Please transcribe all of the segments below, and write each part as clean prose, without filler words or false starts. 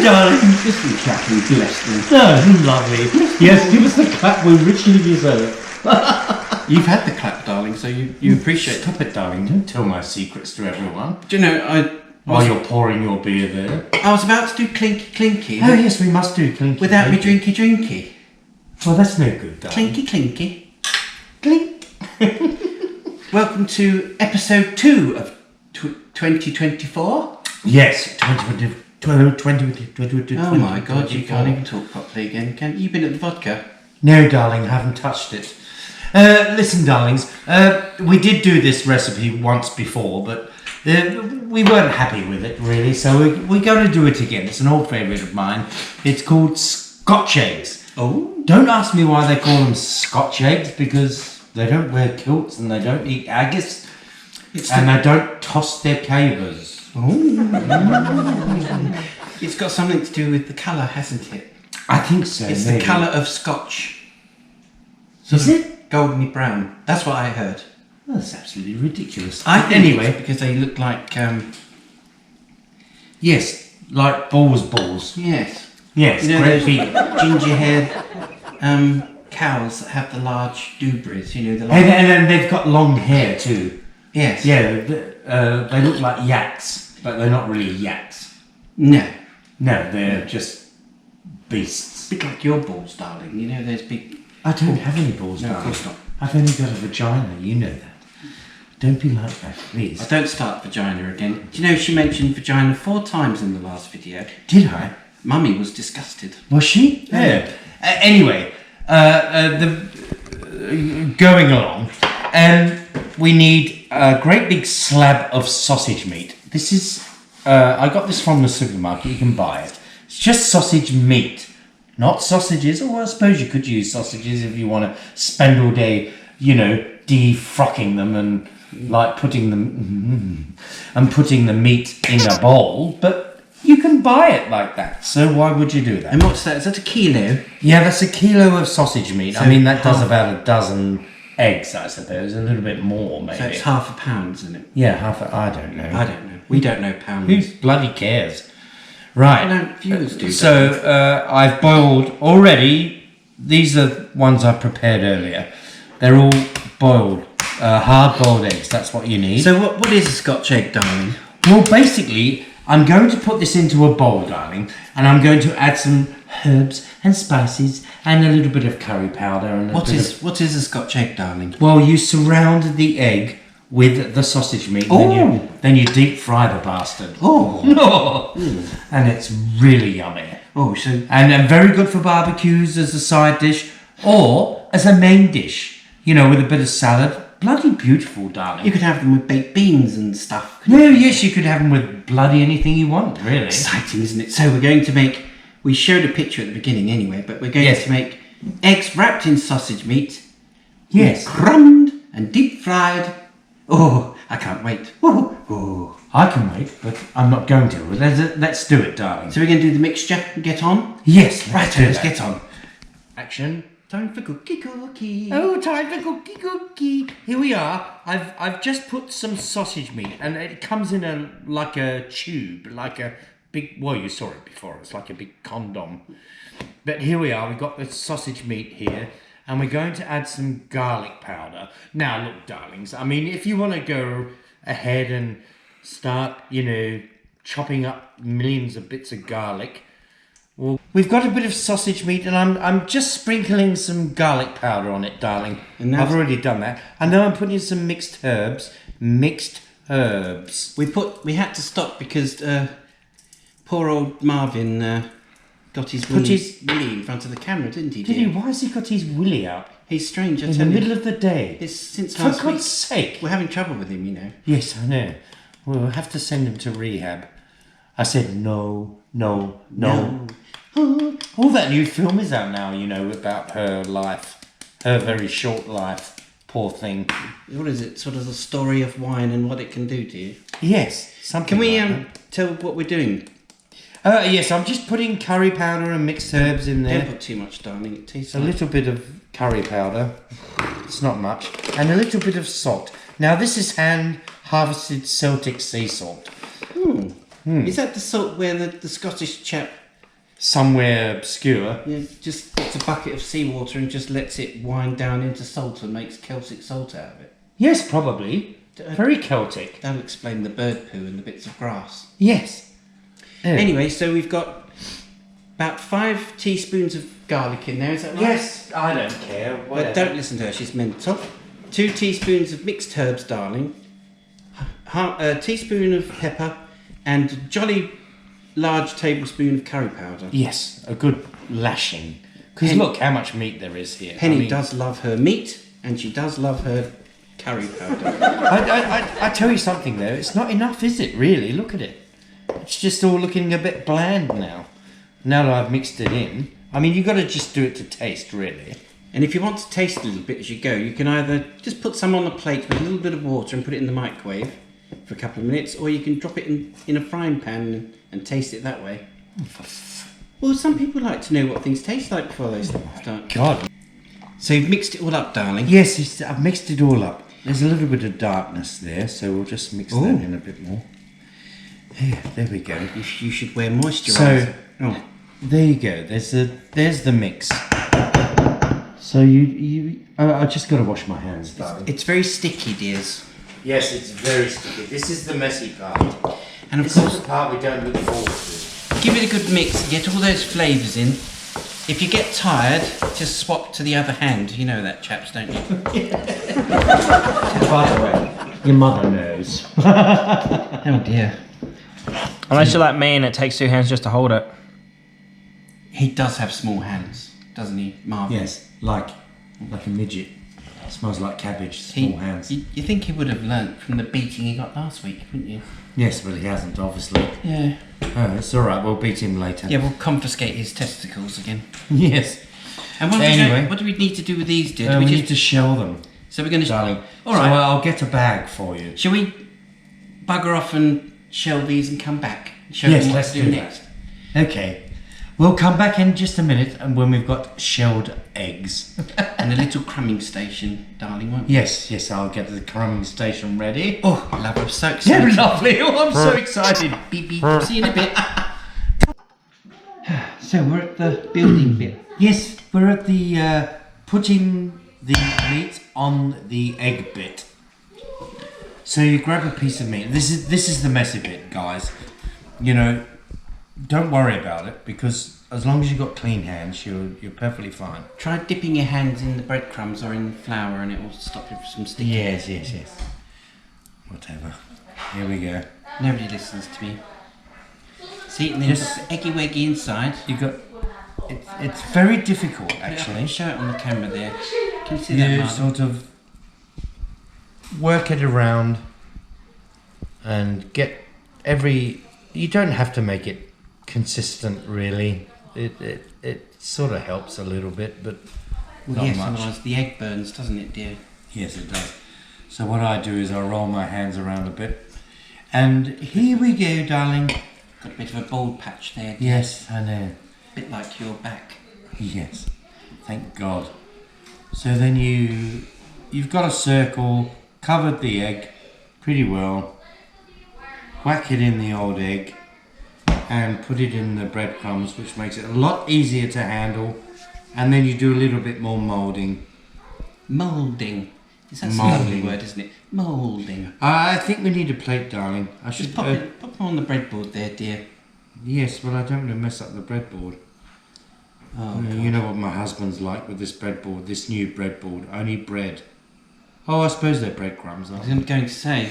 darling. Just be clapping, bless them. Oh, lovely. Yes, give us the clap we richly deserve. You've had the clap, darling, so you appreciate it. Stop it, darling. Don't tell my secrets to everyone. Do you know, While you're pouring your beer there. I was about to do clinky clinky. Oh, yes, we must do clinky. Without me clinky. drinky. Well, that's no good, darling. Clinky. Clink. Welcome to episode 2 of 2024. Yes, 2020. Oh my God, you can't even talk properly again, can you? You've been at the vodka. No, darling, haven't touched it. Listen, darlings, we did do this recipe once before, but we weren't happy with it, really, so we're going to do it again. It's an old favourite of mine. It's called Scotch eggs. Oh. Don't ask me why they call them Scotch eggs, because they don't wear kilts and they don't eat haggis, and they don't toss their cavers. Oh. It's got something to do with the colour, hasn't it? I think so. It's maybe. the colour of Scotch. Is it? Goldeny brown. That's what I heard. Well, that's absolutely ridiculous. I think anyway, it's because they look like yes, like balls. yes. Yes, You know great those big. ginger-haired cows that have the large dewberries, you know, the And then they've got long hair too. yes. Yeah, they look like yaks, but they're not really yaks. No. No, they're just beasts. A bit like your balls, darling. You know those big... I don't have any balls, No, of darling. course not. I've only got a vagina, you know that. Don't be like that, please. Oh, don't start vagina again. Do you know she mentioned vagina 4 times in the last video? Did I? Mummy was disgusted. Was she? Yeah. Anyway, going along, we need a great big slab of sausage meat. This is, I got this from the supermarket, you can buy it. It's just sausage meat, not sausages, or I suppose you could use sausages if you want to spend all day, you know, defrocking them and like putting the meat in a bowl, but you can buy it like that, so why would you do that? And what's that? Is that a kilo? Yeah, that's a kilo of sausage meat. So I mean, that does half- about a dozen eggs, I suppose. A little bit more, maybe. So it's half a pound, isn't it? Yeah, I don't know. I don't know. We don't know pounds. Who bloody cares? Right. I don't. Viewers do. So, I've boiled already. These are ones I prepared earlier. They're all boiled, hard-boiled eggs. That's what you need. So what is a Scotch egg, darling? Well, basically, I'm going to put this into a bowl, darling, and I'm going to add some herbs and spices and a little bit of curry powder. And What is a Scotch egg, darling? Well, you surround the egg with the sausage meat, and then you deep fry the bastard. Oh. And it's really yummy. Oh, so And very good for barbecues as a side dish or as a main dish, you know, with a bit of salad. Bloody beautiful, darling. you could have them with baked beans and stuff. No, yes, you could have them with bloody anything you want, really. Exciting, isn't it? So we're going to make... We showed a picture at the beginning anyway, but we're going Yes. to make eggs wrapped in sausage meat. Yes. Crumbed and deep fried. Oh, I can't wait. Oh. I can wait, but I'm not going to. Let's do it, darling. So we're going to do the mixture and get on? Yes, Right, do let's that. get on. Action. Time for cookie. Oh, time for cookie. Here we are. I've just put some sausage meat, and it comes in like a tube, like a big. Well, you saw it before. It's like a big condom. But here we are. We've got the sausage meat here, and we're going to add some garlic powder. Now, look, darlings. I mean, if you want to go ahead and start, you know, chopping up millions of bits of garlic. Well, we've got a bit of sausage meat, and I'm just sprinkling some garlic powder on it, darling. And I've already done that. And now I'm putting some mixed herbs. We had to stop because poor old Marvin got his willy in front of the camera, didn't he? Did dear? he? Why has he got his willy out He's strange. I in the tell you. middle of the day? It's since For last week. God's sake! We're having trouble with him, you know. Yes, I know. We'll have to send him to rehab. I said no. All that new film is out now, you know, about her life. Her very short life. Poor thing. What is it? Sort of the story of wine and what it can do to you. Yes, something Can we like that. tell what we're doing? Yes, I'm just putting curry powder and mixed herbs in there. Don't put too much, darling. It tastes A little bit of curry powder. It's not much. And a little bit of salt. Now, this is hand-harvested Celtic sea salt. Is that the salt where the Scottish chap somewhere obscure. Yeah, just gets a bucket of seawater and just lets it wind down into salt and makes Celtic salt out of it. Yes, probably. Very Celtic. That'll explain the bird poo and the bits of grass. Yes. Anyway, so we've got about 5 teaspoons of garlic in there, is that right? Yes, I don't care. But don't listen to her, she's mental. 2 teaspoons of mixed herbs, darling. A teaspoon of pepper and a jolly large tablespoon of curry powder. Yes, a good lashing. Because look how much meat there is here. Penny does love her meat and she does love her curry powder. I tell you something though, it's not enough, is it, really? Look at it. It's just all looking a bit bland now. Now that I've mixed it in. I mean, you've got to just do it to taste, really. And if you want to taste a little bit as you go, you can either just put some on the plate with a little bit of water and put it in the microwave for a couple of minutes, or you can drop it in a frying pan and taste it that way. Well, some people like to know what things taste like before they start. God. So you've mixed it all up, darling? Yes, I've mixed it all up. There's a little bit of darkness there, so we'll just mix that in a bit more. Yeah, there we go. You should wear moisturiser. So, there you go. There's the mix. So I just got to wash my hands, darling. It's very sticky, dears. Yes, it's very sticky. This is the messy part. And of this course, is the part we don't look forward to. Give it a good mix, get all those flavours in. If you get tired, just swap to the other hand. You know that, chaps, don't you? By the way, your mother knows. Oh dear. Unless you're like me and it takes 2 hands just to hold it. He does have small hands, doesn't he, Marvin? Yes, like a midget. Smells like cabbage, small hands. You think he would have learnt from the beating he got last week, wouldn't you? Yes, but he hasn't, obviously. Yeah. Oh, it's alright, we'll beat him later. Yeah, we'll confiscate his testicles again. Yes. And what do we need to do with these, dear? We need to shell them. So we're going to... Darling. All right. So I'll get a bag for you. Shall we bugger off and shell these and come back? Show Yes, them what let's to do next. that. Okay. We'll come back in just a minute and when we've got shelled eggs. And a little crumbing station, darling, won't we? Yes, I'll get the crumbing station ready. Oh, love, I'm so excited. Yeah, lovely. Oh, I'm so excited. Beep, beep. See you in a bit. So we're at the building bit. Yes, we're at the putting the meat on the egg bit. So you grab a piece of meat. This is the messy bit, guys. You know, don't worry about it because as long as you've got clean hands, you're perfectly fine. Try dipping your hands in the breadcrumbs or in the flour and it will stop you from sticking. Yes. Whatever. Here we go. Nobody listens to me. See, and then just eggy weggy inside. You got. It's very difficult actually. Show it on the camera there. Can you see that, You Martin? sort of work it around and get every. You don't have to make it consistent, really. It sort of helps a little bit, but not yes, much. otherwise the egg burns, doesn't it, dear? Yes, it does. So what I do is I roll my hands around a bit, and here we go, darling. Got a bit of a bald patch there, dear. Yes, I know. Bit like your back. Yes, thank God. So then you've got a circle, covered the egg pretty well. Whack it in the old egg and put it in the breadcrumbs, which makes it a lot easier to handle. And then you do a little bit more moulding. Moulding. Is that a Moulding. lovely word, isn't it? Moulding. I think we need a plate, darling. I should Just pop them on the breadboard there, dear. Yes, but I don't want to mess up the breadboard. Oh, You know what my husband's like with this breadboard, this new breadboard. Only bread. Oh, I suppose they're breadcrumbs, aren't I'm going to say.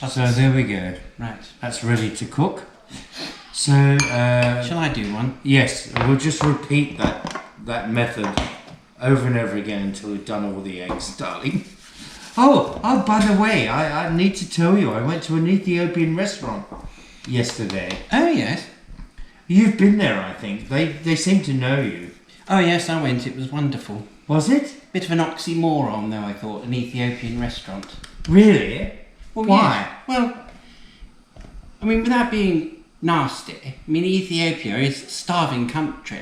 they? So there we go. Right. That's ready to cook. So, Shall I do one? yes, we'll just repeat that method over and over again until we've done all the eggs, darling. Oh, by the way, I need to tell you, I went to an Ethiopian restaurant yesterday. Oh, yes. You've been there, I think. They seem to know you. Oh, yes, I went. It was wonderful. Was it? Bit of an oxymoron, though, I thought, an Ethiopian restaurant. Really? Well, Why? yes. Well, I mean, without being nasty, I mean, Ethiopia is a starving country.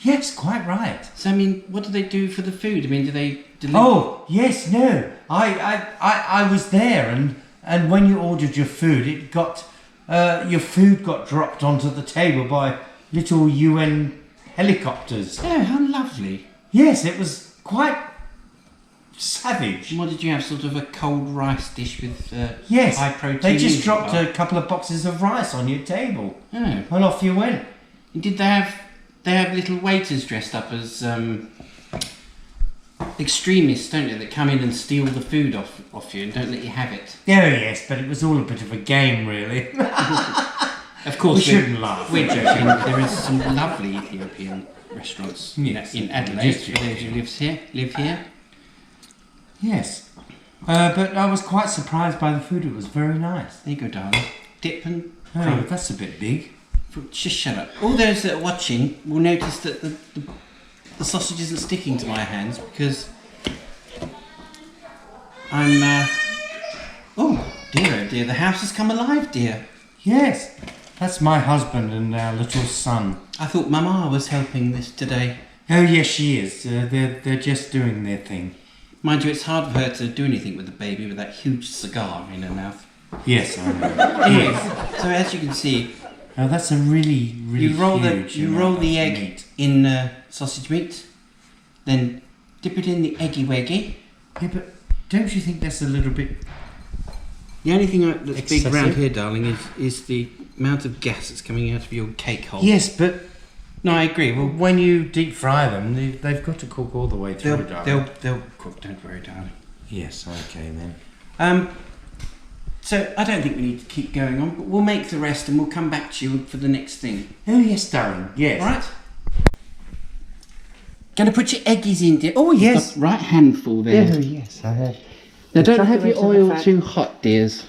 Yes, quite right. So, I mean, what do they do for the food? I mean, do they deliver... Oh, yes, no. I was there, and when you ordered your food, it got your food got dropped onto the table by little UN helicopters. Oh, how lovely. Yes, it was quite savage. What did you have? Sort of a cold rice dish with Yes, high protein? they just dropped a couple of boxes of rice on your table. Oh. And off you went. And did they have little waiters dressed up as extremists, don't they, that come in and steal the food off you and don't let you have it? Oh yes, but it was all a bit of a game, really. Of course, we shouldn't laugh. We're joking. There is some lovely Ethiopian restaurants in Adelaide for those who live here. Yes, but I was quite surprised by the food. It was very nice. There you go, darling. Dip and Oh, crumb. that's a bit big. Just shut up. All those that are watching will notice that the sausage isn't sticking to my hands because I'm. Oh dear, the house has come alive, dear. Yes, that's my husband and our little son. I thought Mama was helping this today. Oh yes, she is. They're just doing their thing. Mind you, it's hard for her to do anything with the baby with that huge cigar in her mouth. Yes, I know. Anyways, so as you can see, Oh, that's a really you roll huge the amount of egg meat. in sausage meat, then dip it in the eggy weggy. Yeah, but don't you think that's a little bit? The only thing that's big Excessive? around here, darling, is the amount of gas that's coming out of your cake hole. Yes, but No, I agree. Well, when you deep fry them, they've got to cook all the way through. they'll cook. Don't worry, darling. Yes, okay then. So I don't think we need to keep going on, but we'll make the rest and we'll come back to you for the next thing. Oh yes, darling. Yes. All right? Going to put your eggies in, dear. Oh yes. Right handful there. Oh yes, I have. Now don't have Chocolate your on the oil fat. too hot, dears.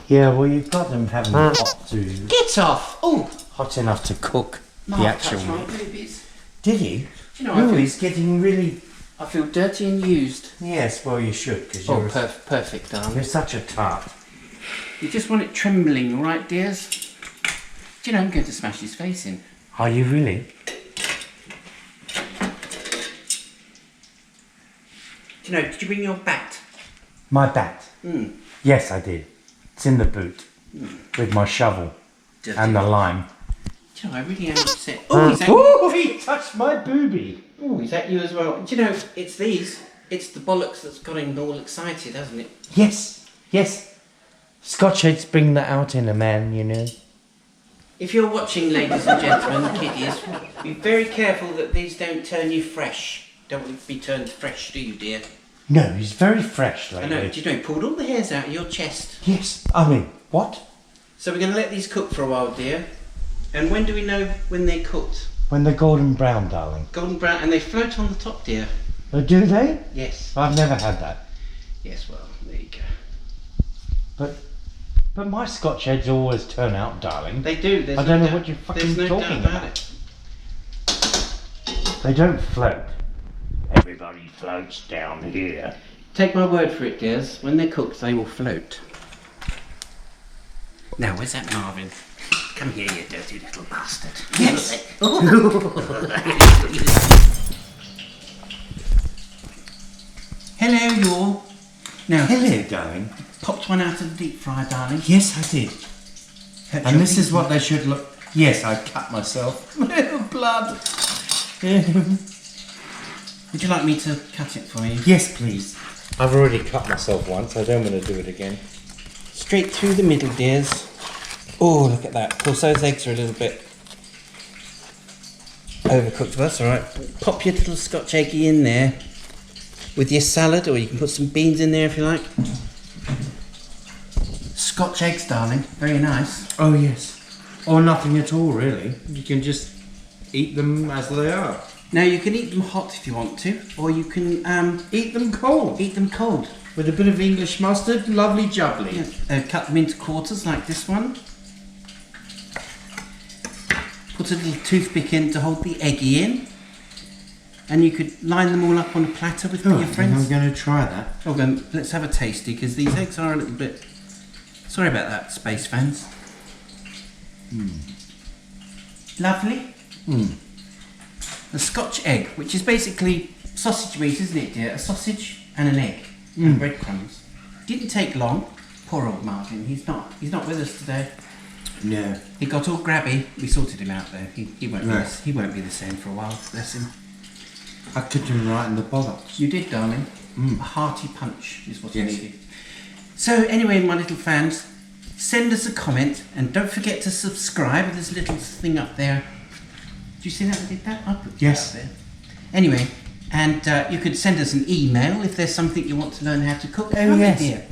Yeah, well, you've got them having hot to Get off! Oh, hot enough to cook the Mark actual touched my meat. boobies. Did he? Do you know, Oh, I feel, he's getting really. I feel dirty and used. Yes, well, you should because Oh, you're perfect, darling. you're such a tart. You just want it trembling, all right, dears? Do you know I'm going to smash his face in? Are you really? Do you know, did you bring your bat? My bat. Mm. Yes, I did. It's in the boot with my shovel Dirty. and the lime. Do you know, I really am upset. Oh, is that, Oh, he touched my booby. oh, is that you as well? Do you know, it's these. It's the bollocks that's got him all excited, hasn't it? Yes, yes. Scotch heads bring that out in a man, you know. If you're watching, ladies and gentlemen, kiddies, be very careful that these don't turn you fresh. Don't want to be turned fresh, do you, dear? No, he's very fresh I lately. know. Do you know, he pulled all the hairs out of your chest. Yes, I mean, what? So we're going to let these cook for a while, dear. And when do we know when they're cooked? When they're golden brown, darling. Golden brown, and they float on the top, dear. Oh, do they? Yes. I've never had that. Yes, well, there you go. But my Scotch heads always turn out, darling. They do. There's I don't no know doubt- what you're fucking there's no talking doubt about about. it. They don't float. Everybody floats down here. Take my word for it, dears. When they're cooked, they will float. Now, where's that Marvin? Come here, you dirty little bastard. Yes. Hello, you all. Now, Hello, darling. popped one out of the deep fryer, darling. Yes, I did. Hurt And your this is feet. what they should look. Yes, I cut myself. Blood. Would you like me to cut it for you? Yes, please. I've already cut myself once. I don't want to do it again. Straight through the middle, dears. Oh, look at that. Of course, those eggs are a little bit overcooked, but that's alright. Pop your little Scotch eggy in there with your salad, or you can put some beans in there if you like. Scotch eggs, darling. Very nice. Oh, yes. Or nothing at all, really. You can just eat them as they are. Now, you can eat them hot if you want to, or you can Eat them cold. eat them cold. With a bit of English mustard, lovely jubbly. Cut them into quarters like this one. Put a little toothpick in to hold the eggy in. And you could line them all up on a platter with Oh, your I think friends. I'm going to try that. Oh, then let's have a tasty, because these eggs are a little bit... Sorry about that, space fans. Lovely. A Scotch egg, which is basically sausage meat, isn't it, dear? A sausage and an egg and breadcrumbs. Didn't take long. Poor old Martin. He's not with us today. Yeah. He got all grabby. We sorted him out though. He won't No. he won't be the same for a while. Bless him. I kicked him right in the bollocks. You did, darling. Mm. A hearty punch is what he Yes. needed. So anyway, my little fans, send us a comment and don't forget to subscribe. There's a little thing up there. Did you see that? I did that? I put that Yes. up there. Anyway, and you could send us an email if there's something you want to learn how to cook. Oh, yes. Dear.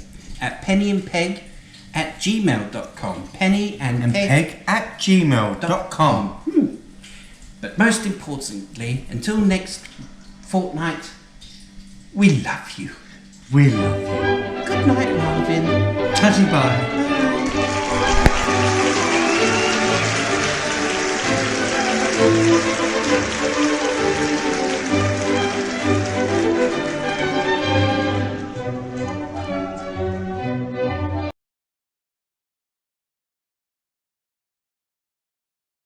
At pennyandpeg@gmail.com. Penny and peg@gmail.com. But most importantly, until next fortnight, we love you. We love you. Good night, Marvin. Tatty bye. Bye.